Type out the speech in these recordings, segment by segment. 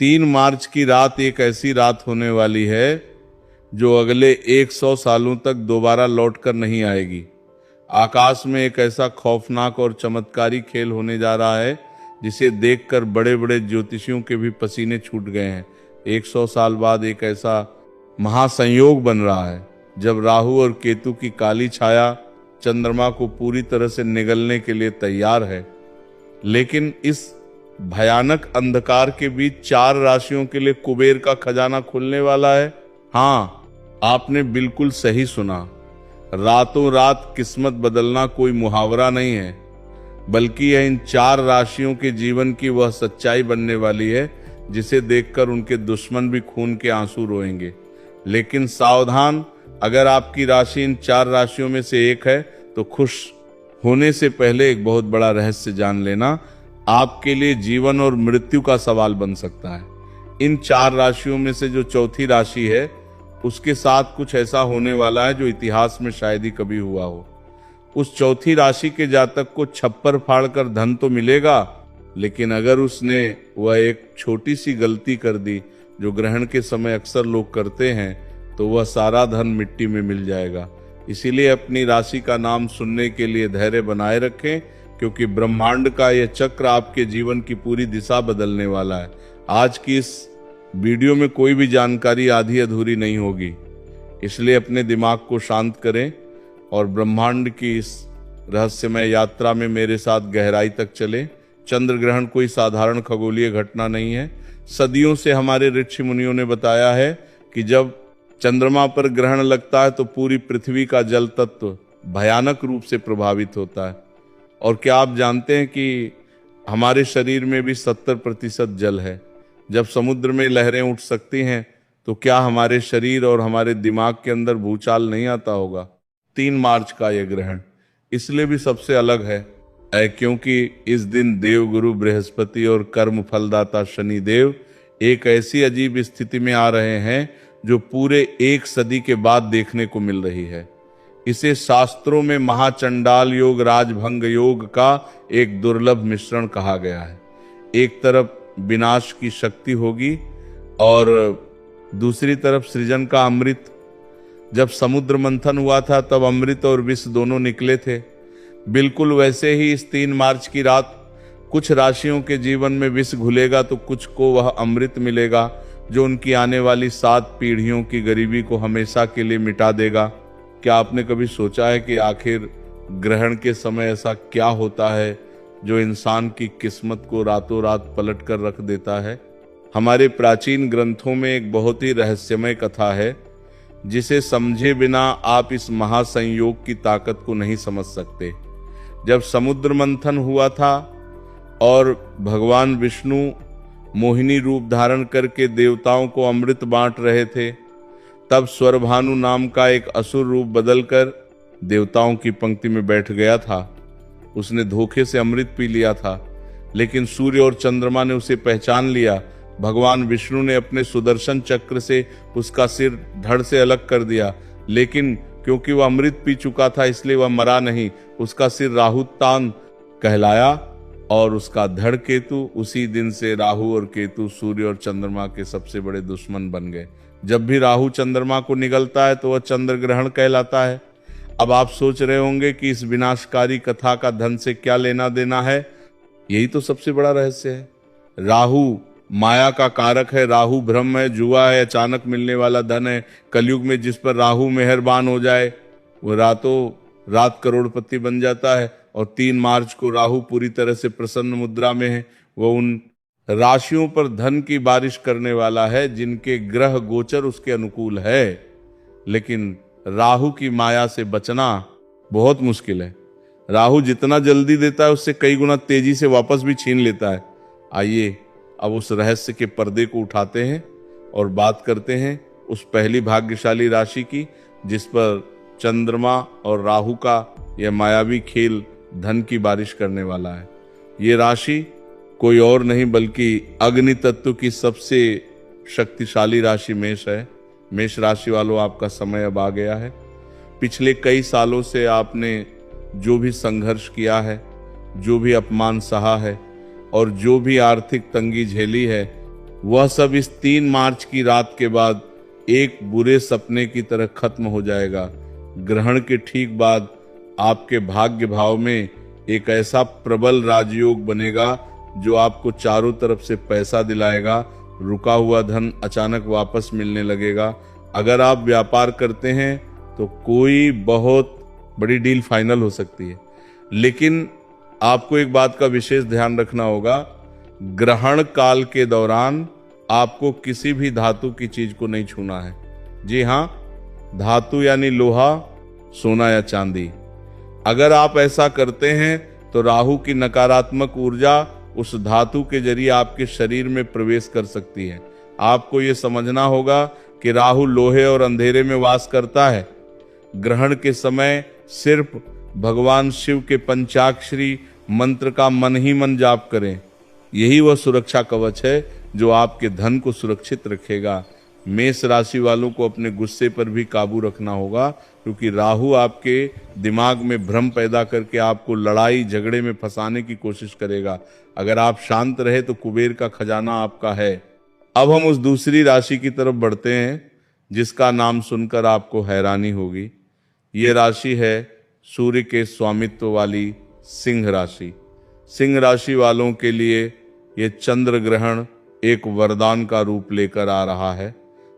3 मार्च की रात एक ऐसी रात होने वाली है जो अगले 100 सालों तक दोबारा लौटकर नहीं आएगी। आकाश में एक ऐसा खौफनाक और चमत्कारी खेल होने जा रहा है जिसे देखकर बड़े बड़े ज्योतिषियों के भी पसीने छूट गए हैं। 100 साल बाद एक ऐसा महासंयोग बन रहा है जब राहु और केतु की काली छाया चंद्रमा को पूरी तरह से निगलने के लिए तैयार है। लेकिन इस भयानक अंधकार के बीच 4 राशियों के लिए कुबेर का खजाना खुलने वाला है। हाँ, आपने बिल्कुल सही सुना। रातों रात किस्मत बदलना कोई मुहावरा नहीं है, बल्कि यह इन 4 राशियों के जीवन की वह सच्चाई बनने वाली है जिसे देखकर उनके दुश्मन भी खून के आंसू रोएंगे। लेकिन सावधान, अगर आपकी राशि इन 4 राशियों में से एक है तो खुश होने से पहले एक बहुत बड़ा रहस्य जान लेना आपके लिए जीवन और मृत्यु का सवाल बन सकता है। इन 4 राशियों में से जो चौथी राशि है उसके साथ कुछ ऐसा होने वाला है जो इतिहास में शायद ही कभी हुआ हो। उस चौथी राशि के जातक को छप्पर फाड़कर धन तो मिलेगा, लेकिन अगर उसने वह एक छोटी सी गलती कर दी जो ग्रहण के समय अक्सर लोग करते हैं तो वह सारा धन मिट्टी में मिल जाएगा। इसीलिए अपनी राशि का नाम सुनने के लिए धैर्य बनाए रखें, क्योंकि ब्रह्मांड का यह चक्र आपके जीवन की पूरी दिशा बदलने वाला है। आज की इस वीडियो में कोई भी जानकारी आधी अधूरी नहीं होगी, इसलिए अपने दिमाग को शांत करें और ब्रह्मांड की इस रहस्यमय यात्रा में मेरे साथ गहराई तक चलें। चंद्र ग्रहण कोई साधारण खगोलीय घटना नहीं है। सदियों से हमारे ऋषि मुनियों ने बताया है कि जब चंद्रमा पर ग्रहण लगता है तो पूरी पृथ्वी का जल तत्व भयानक रूप से प्रभावित होता है। और क्या आप जानते हैं कि हमारे शरीर में भी 70% जल है। जब समुद्र में लहरें उठ सकती हैं तो क्या हमारे शरीर और हमारे दिमाग के अंदर भूचाल नहीं आता होगा। 3 मार्च का यह ग्रहण इसलिए भी सबसे अलग है क्योंकि इस दिन देवगुरु बृहस्पति और कर्म फलदाता शनि देव एक ऐसी अजीब स्थिति में आ रहे हैं जो पूरे 1 सदी के बाद देखने को मिल रही है। इसे शास्त्रों में महाचंडाल योग, राजभंग योग का एक दुर्लभ मिश्रण कहा गया है। एक तरफ विनाश की शक्ति होगी और दूसरी तरफ सृजन का अमृत। जब समुद्र मंथन हुआ था तब अमृत और विष दोनों निकले थे। बिल्कुल वैसे ही इस 3 मार्च की रात कुछ राशियों के जीवन में विष घुलेगा तो कुछ को वह अमृत मिलेगा जो उनकी आने वाली 7 पीढ़ियों की गरीबी को हमेशा के लिए मिटा देगा। क्या आपने कभी सोचा है कि आखिर ग्रहण के समय ऐसा क्या होता है जो इंसान की किस्मत को रातों रात पलट कर रख देता है? हमारे प्राचीन ग्रंथों में एक बहुत ही रहस्यमय कथा है जिसे समझे बिना आप इस महासंयोग की ताकत को नहीं समझ सकते। जब समुद्र मंथन हुआ था और भगवान विष्णु मोहिनी रूप धारण करके देवताओं को अमृत बांट रहे थे, तब स्वरभानु नाम का एक असुर रूप बदलकर देवताओं की पंक्ति में बैठ गया था। उसने धोखे से अमृत पी लिया था, लेकिन सूर्य और चंद्रमा ने उसे पहचान लिया। भगवान विष्णु ने अपने सुदर्शन चक्र से उसका सिर धड़ से अलग कर दिया, लेकिन क्योंकि वह अमृत पी चुका था इसलिए वह मरा नहीं। उसका सिर राहुतान कहलाया और उसका धड़ केतु। उसी दिन से राहु और केतु सूर्य और चंद्रमा के सबसे बड़े दुश्मन बन गए। जब भी राहु चंद्रमा को निगलता है तो वह चंद्र ग्रहण कहलाता है। अब आप सोच रहे होंगे कि इस विनाशकारी कथा का धन से क्या लेना देना है। यही तो सबसे बड़ा रहस्य है। राहु माया का कारक है, राहु भ्रम है, जुआ है, अचानक मिलने वाला धन है। कलयुग में जिस पर राहु मेहरबान हो जाए वो रातों रात करोड़पति बन जाता है। और 3 मार्च को राहु पूरी तरह से प्रसन्न मुद्रा में है। वो उन राशियों पर धन की बारिश करने वाला है जिनके ग्रह गोचर उसके अनुकूल है। लेकिन राहु की माया से बचना बहुत मुश्किल है। राहु जितना जल्दी देता है उससे कई गुना तेजी से वापस भी छीन लेता है। आइए अब उस रहस्य के पर्दे को उठाते हैं और बात करते हैं उस पहली भाग्यशाली राशि की जिस पर चंद्रमा और राहु का यह मायावी खेल धन की बारिश करने वाला है। ये राशि कोई और नहीं बल्कि अग्नि तत्व की सबसे शक्तिशाली राशि मेष है। मेष राशि वालों, आपका समय अब आ गया है। पिछले कई सालों से आपने जो भी संघर्ष किया है, जो भी अपमान सहा है और जो भी आर्थिक तंगी झेली है, वह सब इस 3 मार्च की रात के बाद एक बुरे सपने की तरह खत्म हो जाएगा। ग्रहण के ठीक बाद आपके भाग्य भाव में एक ऐसा प्रबल राजयोग बनेगा जो आपको चारों तरफ से पैसा दिलाएगा। रुका हुआ धन अचानक वापस मिलने लगेगा। अगर आप व्यापार करते हैं तो कोई बहुत बड़ी डील फाइनल हो सकती है। लेकिन आपको एक बात का विशेष ध्यान रखना होगा, ग्रहण काल के दौरान आपको किसी भी धातु की चीज को नहीं छूना है। जी हां, धातु यानी लोहा, सोना या चांदी। अगर आप ऐसा करते हैं तो राहु की नकारात्मक ऊर्जा उस धातु के जरिए आपके शरीर में प्रवेश कर सकती है। आपको यह समझना होगा कि राहु लोहे और अंधेरे में वास करता है। ग्रहण के समय सिर्फ भगवान शिव के पंचाक्षरी मंत्र का मन ही मन जाप करें। यही वह सुरक्षा कवच है जो आपके धन को सुरक्षित रखेगा। मेष राशि वालों को अपने गुस्से पर भी काबू रखना होगा, क्योंकि राहु आपके दिमाग में भ्रम पैदा करके आपको लड़ाई झगड़े में फंसाने की कोशिश करेगा। अगर आप शांत रहे तो कुबेर का खजाना आपका है। अब हम उस दूसरी राशि की तरफ बढ़ते हैं जिसका नाम सुनकर आपको हैरानी होगी। ये राशि है सूर्य के स्वामित्व वाली सिंह राशि। सिंह राशि वालों के लिए ये चंद्र ग्रहण एक वरदान का रूप लेकर आ रहा है।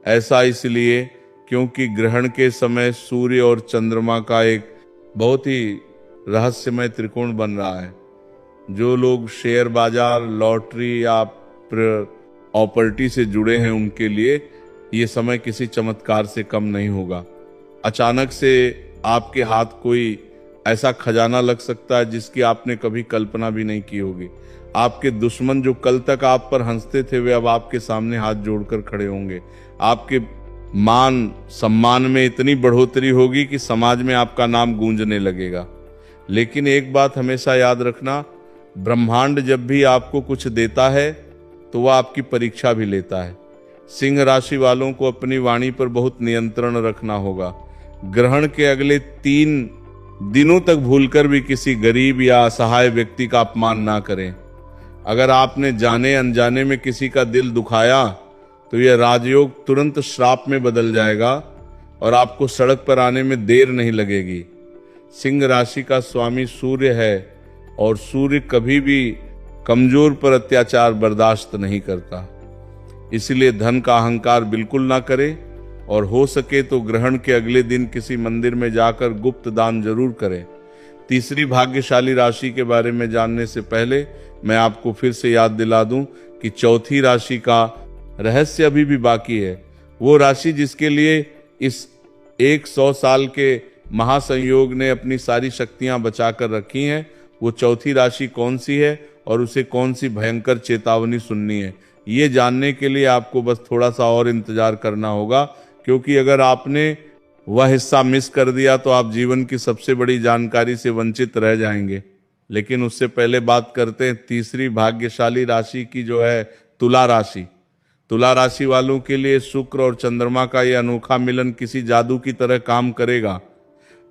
ऐसा इसलिए क्योंकि ग्रहण के समय सूर्य और चंद्रमा का एक बहुत ही रहस्यमय त्रिकोण बन रहा है। जो लोग शेयर बाजार, लॉटरी या प्रॉपर्टी से जुड़े हैं उनके लिए ये समय किसी चमत्कार से कम नहीं होगा। अचानक से आपके हाथ कोई ऐसा खजाना लग सकता है जिसकी आपने कभी कल्पना भी नहीं की होगी। आपके दुश्मन जो कल तक आप पर हंसते थे वे अब आपके सामने हाथ जोड़कर खड़े होंगे। आपके मान सम्मान में इतनी बढ़ोतरी होगी कि समाज में आपका नाम गूंजने लगेगा। लेकिन एक बात हमेशा याद रखना, ब्रह्मांड जब भी आपको कुछ देता है तो वह आपकी परीक्षा भी लेता है। सिंह राशि वालों को अपनी वाणी पर बहुत नियंत्रण रखना होगा। ग्रहण के अगले 3 दिनों तक भूलकर भी किसी गरीब या असहाय व्यक्ति का अपमान ना करें। अगर आपने जाने अनजाने में किसी का दिल दुखाया तो यह राजयोग तुरंत श्राप में बदल जाएगा और आपको सड़क पर आने में देर नहीं लगेगी। सिंह राशि का स्वामी सूर्य है और सूर्य कभी भी कमजोर पर अत्याचार बर्दाश्त नहीं करता। इसलिए धन का अहंकार बिल्कुल ना करें और हो सके तो ग्रहण के अगले दिन किसी मंदिर में जाकर गुप्त दान जरूर करें। तीसरी भाग्यशाली राशि के बारे में जानने से पहले मैं आपको फिर से याद दिला दूं कि चौथी राशि का रहस्य अभी भी बाकी है। वो राशि जिसके लिए इस 100 साल के महासंयोग ने अपनी सारी शक्तियां बचाकर रखी हैं, वो चौथी राशि कौन सी है और उसे कौन सी भयंकर चेतावनी सुननी है, ये जानने के लिए आपको बस थोड़ा सा और इंतजार करना होगा। क्योंकि अगर आपने वह हिस्सा मिस कर दिया तो आप जीवन की सबसे बड़ी जानकारी से वंचित रह जाएंगे। लेकिन उससे पहले बात करते हैं तीसरी भाग्यशाली राशि की, जो है तुला राशि। तुला राशि वालों के लिए शुक्र और चंद्रमा का यह अनोखा मिलन किसी जादू की तरह काम करेगा।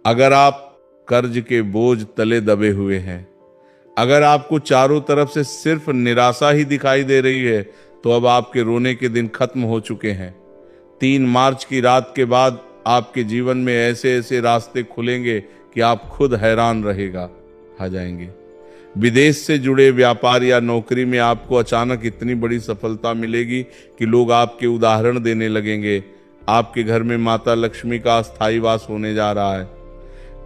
अगर आप कर्ज के बोझ तले दबे हुए हैं, अगर आपको चारों तरफ से सिर्फ निराशा ही दिखाई दे रही है, तो अब आपके रोने के दिन खत्म हो चुके हैं। 3 मार्च की रात के बाद आपके जीवन में ऐसे ऐसे रास्ते खुलेंगे कि आप खुद हैरान आ जाएंगे। विदेश से जुड़े व्यापार या नौकरी में आपको अचानक इतनी बड़ी सफलता मिलेगी कि लोग आपके उदाहरण देने लगेंगे। आपके घर में माता लक्ष्मी का अस्थायी वास होने जा रहा है।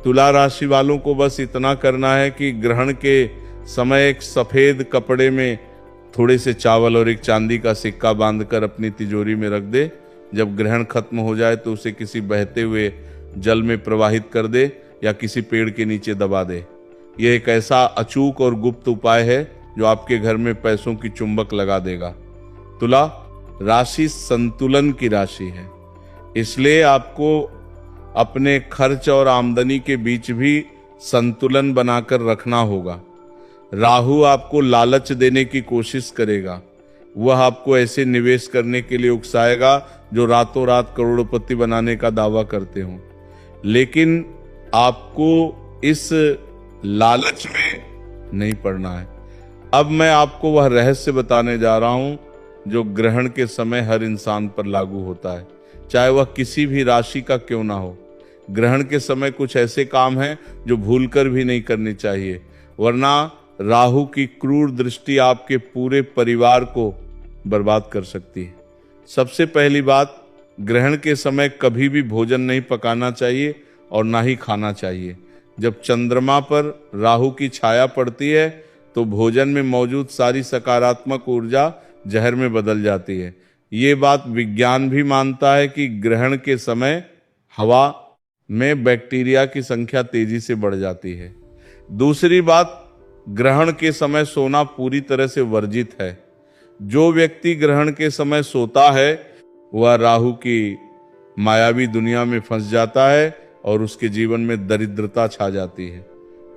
तुला राशि वालों को बस इतना करना है कि ग्रहण के समय एक सफेद कपड़े में थोड़े से चावल और एक चांदी का सिक्का बांधकर अपनी तिजोरी में रख दे। जब ग्रहण खत्म हो जाए तो उसे किसी बहते हुए जल में प्रवाहित कर दे या किसी पेड़ के नीचे दबा दे। यह एक ऐसा अचूक और गुप्त उपाय है जो आपके घर में पैसों की चुंबक लगा देगा। तुला राशि संतुलन की राशि है, इसलिए आपको अपने खर्च और आमदनी के बीच भी संतुलन बनाकर रखना होगा। राहु आपको लालच देने की कोशिश करेगा। वह आपको ऐसे निवेश करने के लिए उकसाएगा जो रातों रात करोड़पति बनाने का दावा करते हों, लेकिन आपको इस लालच में नहीं पड़ना है। अब मैं आपको वह रहस्य बताने जा रहा हूं जो ग्रहण के समय हर इंसान पर लागू होता है, चाहे वह किसी भी राशि का क्यों ना हो। ग्रहण के समय कुछ ऐसे काम हैं जो भूलकर भी नहीं करने चाहिए, वरना राहु की क्रूर दृष्टि आपके पूरे परिवार को बर्बाद कर सकती है। सबसे पहली बात, ग्रहण के समय कभी भी भोजन नहीं पकाना चाहिए और ना ही खाना चाहिए। जब चंद्रमा पर राहु की छाया पड़ती है तो भोजन में मौजूद सारी सकारात्मक ऊर्जा जहर में बदल जाती है। ये बात विज्ञान भी मानता है कि ग्रहण के समय हवा में बैक्टीरिया की संख्या तेजी से बढ़ जाती है। दूसरी बात, ग्रहण के समय सोना पूरी तरह से वर्जित है। जो व्यक्ति ग्रहण के समय सोता है वह राहु की मायावी दुनिया में फंस जाता है और उसके जीवन में दरिद्रता छा जाती है।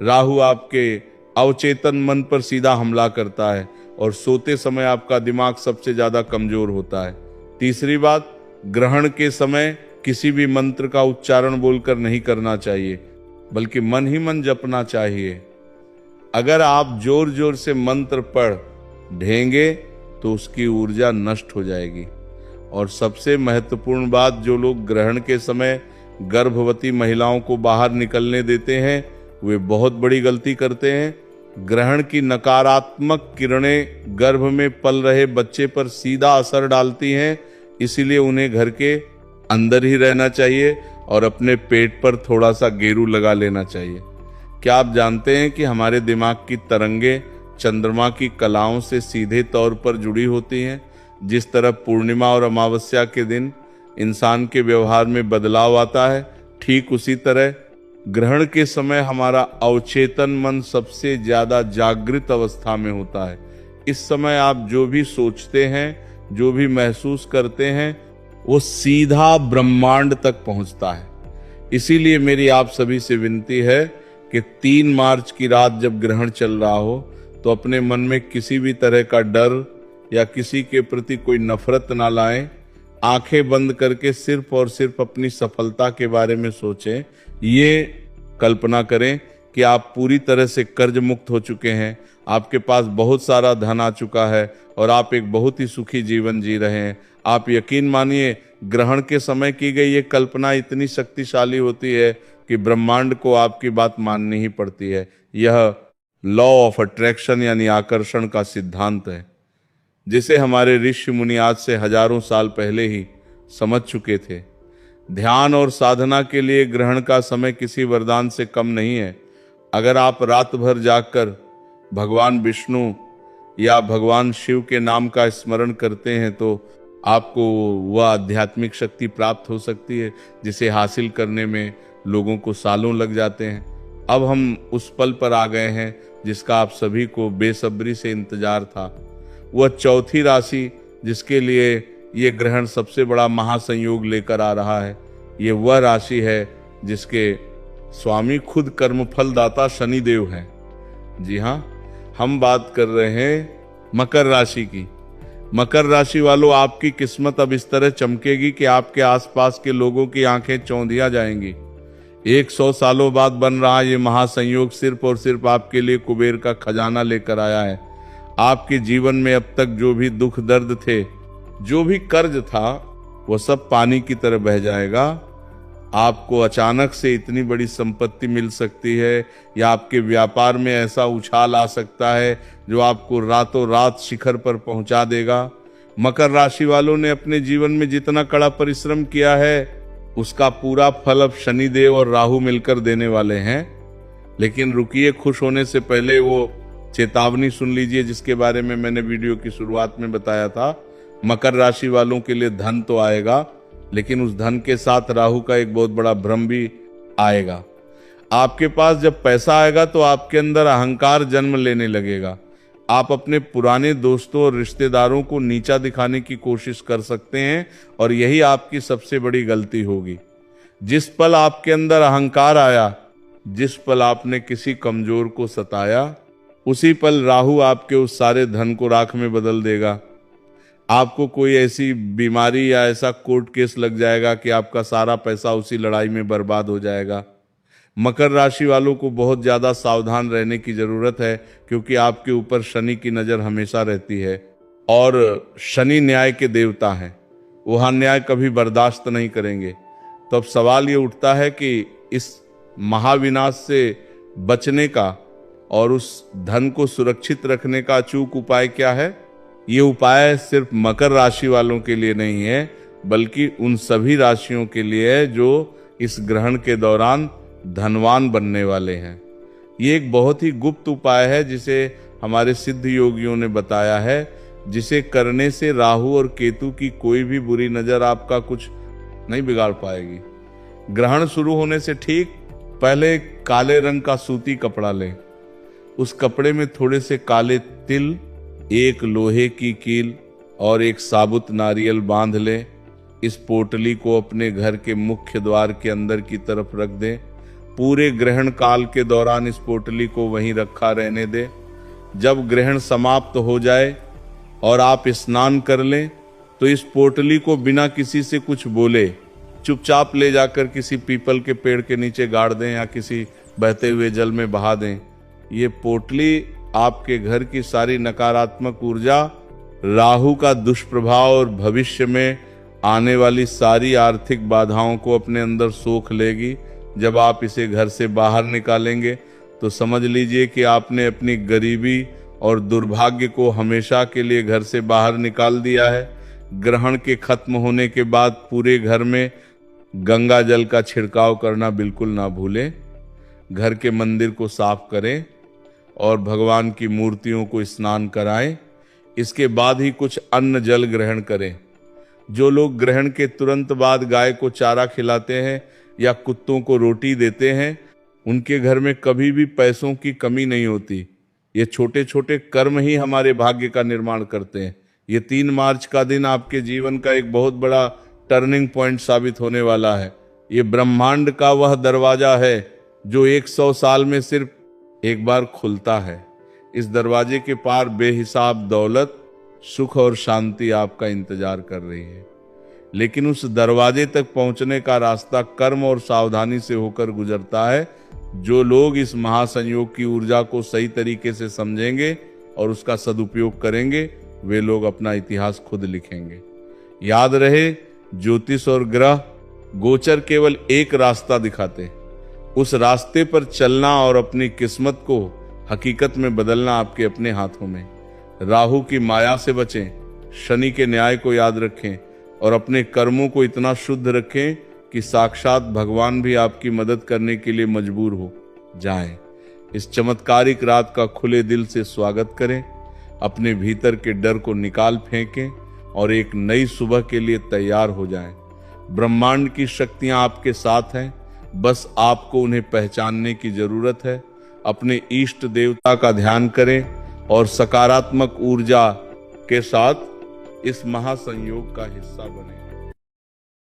राहु आपके अवचेतन मन पर सीधा हमला करता है और सोते समय आपका दिमाग सबसे ज्यादा कमजोर होता है। तीसरी बात, ग्रहण के समय किसी भी मंत्र का उच्चारण बोलकर नहीं करना चाहिए, बल्कि मन ही मन जपना चाहिए। अगर आप जोर जोर से मंत्र पढ़ ढेंगे तो उसकी ऊर्जा नष्ट हो जाएगी। और सबसे महत्वपूर्ण बात, जो लोग ग्रहण के समय गर्भवती महिलाओं को बाहर निकलने देते हैं वे बहुत बड़ी गलती करते हैं। ग्रहण की नकारात्मक किरणें गर्भ में पल रहे बच्चे पर सीधा असर डालती हैं, इसीलिए उन्हें घर के अंदर ही रहना चाहिए और अपने पेट पर थोड़ा सा गेरू लगा लेना चाहिए। क्या आप जानते हैं कि हमारे दिमाग की तरंगे चंद्रमा की कलाओं से सीधे तौर पर जुड़ी होती हैं? जिस तरह पूर्णिमा और अमावस्या के दिन इंसान के व्यवहार में बदलाव आता है, ठीक उसी तरह ग्रहण के समय हमारा अवचेतन मन सबसे ज्यादा जागृत अवस्था में होता है। इस समय आप जो भी सोचते हैं, जो भी महसूस करते हैं, वो सीधा ब्रह्मांड तक पहुंचता है। इसीलिए मेरी आप सभी से विनती है कि 3 मार्च की रात जब ग्रहण चल रहा हो तो अपने मन में किसी भी तरह का डर या किसी के प्रति कोई नफरत ना लाएं। आंखें बंद करके सिर्फ और सिर्फ अपनी सफलता के बारे में सोचें। ये कल्पना करें कि आप पूरी तरह से कर्ज मुक्त हो चुके हैं, आपके पास बहुत सारा धन आ चुका है और आप एक बहुत ही सुखी जीवन जी रहे हैं। आप यकीन मानिए, ग्रहण के समय की गई ये कल्पना इतनी शक्तिशाली होती है कि ब्रह्मांड को आपकी बात माननी ही पड़ती है। यह लॉ ऑफ अट्रैक्शन यानी आकर्षण का सिद्धांत है, जिसे हमारे ऋषि मुनि आज से हजारों साल पहले ही समझ चुके थे। ध्यान और साधना के लिए ग्रहण का समय किसी वरदान से कम नहीं है। अगर आप रात भर जागकर भगवान विष्णु या भगवान शिव के नाम का स्मरण करते हैं तो आपको वह आध्यात्मिक शक्ति प्राप्त हो सकती है जिसे हासिल करने में लोगों को सालों लग जाते हैं। अब हम उस पल पर आ गए हैं जिसका आप सभी को बेसब्री से इंतजार था। वह चौथी राशि जिसके लिए ये ग्रहण सबसे बड़ा महासंयोग लेकर आ रहा है, ये वह राशि है जिसके स्वामी खुद कर्मफल दाता शनिदेव हैं। जी हाँ, हम बात कर रहे हैं मकर राशि की। मकर राशि वालों, आपकी किस्मत अब इस तरह चमकेगी कि आपके आसपास के लोगों की आंखें चौंधिया जाएंगी। 100 सालों बाद बन रहा ये महासंयोग सिर्फ और सिर्फ आपके लिए कुबेर का खजाना लेकर आया है। आपके जीवन में अब तक जो भी दुख दर्द थे, जो भी कर्ज था, वो सब पानी की तरह बह जाएगा। आपको अचानक से इतनी बड़ी संपत्ति मिल सकती है या आपके व्यापार में ऐसा उछाल आ सकता है जो आपको रातों रात शिखर पर पहुंचा देगा। मकर राशि वालों ने अपने जीवन में जितना कड़ा परिश्रम किया है उसका पूरा फल अब शनिदेव और राहु मिलकर देने वाले हैं। लेकिन रुकिए, खुश होने से पहले वो चेतावनी सुन लीजिए जिसके बारे में मैंने वीडियो की शुरुआत में बताया था। मकर राशि वालों के लिए धन तो आएगा, लेकिन उस धन के साथ राहु का एक बहुत बड़ा भ्रम भी आएगा। आपके पास जब पैसा आएगा तो आपके अंदर अहंकार जन्म लेने लगेगा। आप अपने पुराने दोस्तों और रिश्तेदारों को नीचा दिखाने की कोशिश कर सकते हैं और यही आपकी सबसे बड़ी गलती होगी। जिस पल आपके अंदर अहंकार आया, जिस पल आपने किसी कमजोर को सताया, उसी पल राहु आपके उस सारे धन को राख में बदल देगा। आपको कोई ऐसी बीमारी या ऐसा कोर्ट केस लग जाएगा कि आपका सारा पैसा उसी लड़ाई में बर्बाद हो जाएगा। मकर राशि वालों को बहुत ज़्यादा सावधान रहने की ज़रूरत है, क्योंकि आपके ऊपर शनि की नज़र हमेशा रहती है। और शनि न्याय के देवता हैं, वो अन्याय कभी बर्दाश्त नहीं करेंगे। तो अब सवाल ये उठता है कि इस महाविनाश से बचने का और उस धन को सुरक्षित रखने का अचूक उपाय क्या है? ये उपाय सिर्फ मकर राशि वालों के लिए नहीं है, बल्कि उन सभी राशियों के लिए है जो इस ग्रहण के दौरान धनवान बनने वाले हैं। ये एक बहुत ही गुप्त उपाय है जिसे हमारे सिद्ध योगियों ने बताया है, जिसे करने से राहु और केतु की कोई भी बुरी नजर आपका कुछ नहीं बिगाड़ पाएगी। ग्रहण शुरू होने से ठीक पहले काले रंग का सूती कपड़ा लें, उस कपड़े में थोड़े से काले तिल, एक लोहे की कील और एक साबुत नारियल बांध लें। इस पोटली को अपने घर के मुख्य द्वार के अंदर की तरफ रख दें। पूरे ग्रहण काल के दौरान इस पोटली को वहीं रखा रहने दें। जब ग्रहण समाप्त हो जाए और आप स्नान कर लें तो इस पोटली को बिना किसी से कुछ बोले चुपचाप ले जाकर किसी पीपल के पेड़ के नीचे गाड़ दें या किसी बहते हुए जल में बहा दें। ये पोटली आपके घर की सारी नकारात्मक ऊर्जा, राहु का दुष्प्रभाव और भविष्य में आने वाली सारी आर्थिक बाधाओं को अपने अंदर सोख लेगी। जब आप इसे घर से बाहर निकालेंगे तो समझ लीजिए कि आपने अपनी गरीबी और दुर्भाग्य को हमेशा के लिए घर से बाहर निकाल दिया है। ग्रहण के खत्म होने के बाद पूरे घर में गंगा जल का छिड़काव करना बिल्कुल ना भूलें। घर के मंदिर को साफ करें और भगवान की मूर्तियों को स्नान कराएं। इसके बाद ही कुछ अन्न जल ग्रहण करें। जो लोग ग्रहण के तुरंत बाद गाय को चारा खिलाते हैं या कुत्तों को रोटी देते हैं, उनके घर में कभी भी पैसों की कमी नहीं होती। ये छोटे छोटे कर्म ही हमारे भाग्य का निर्माण करते हैं। ये 3 मार्च का दिन आपके जीवन का एक बहुत बड़ा टर्निंग पॉइंट साबित होने वाला है। ये ब्रह्मांड का वह दरवाजा है जो 100 साल में सिर्फ एक बार खुलता है। इस दरवाजे के पार बेहिसाब दौलत, सुख और शांति आपका इंतजार कर रही है। लेकिन उस दरवाजे तक पहुंचने का रास्ता कर्म और सावधानी से होकर गुजरता है। जो लोग इस महासंयोग की ऊर्जा को सही तरीके से समझेंगे और उसका सदुपयोग करेंगे, वे लोग अपना इतिहास खुद लिखेंगे। याद रहे, ज्योतिष और ग्रह गोचर केवल एक रास्ता दिखाते, उस रास्ते पर चलना और अपनी किस्मत को हकीकत में बदलना आपके अपने हाथों में। राहु की माया से बचें, शनि के न्याय को याद रखें और अपने कर्मों को इतना शुद्ध रखें कि साक्षात भगवान भी आपकी मदद करने के लिए मजबूर हो जाएं। इस चमत्कारिक रात का खुले दिल से स्वागत करें, अपने भीतर के डर को निकाल फेंकें और एक नई सुबह के लिए तैयार हो जाएं। ब्रह्मांड की शक्तियां आपके साथ हैं, बस आपको उन्हें पहचानने की जरूरत है। अपने इष्ट देवता का ध्यान करें और सकारात्मक ऊर्जा के साथ इस महासंयोग का हिस्सा बने।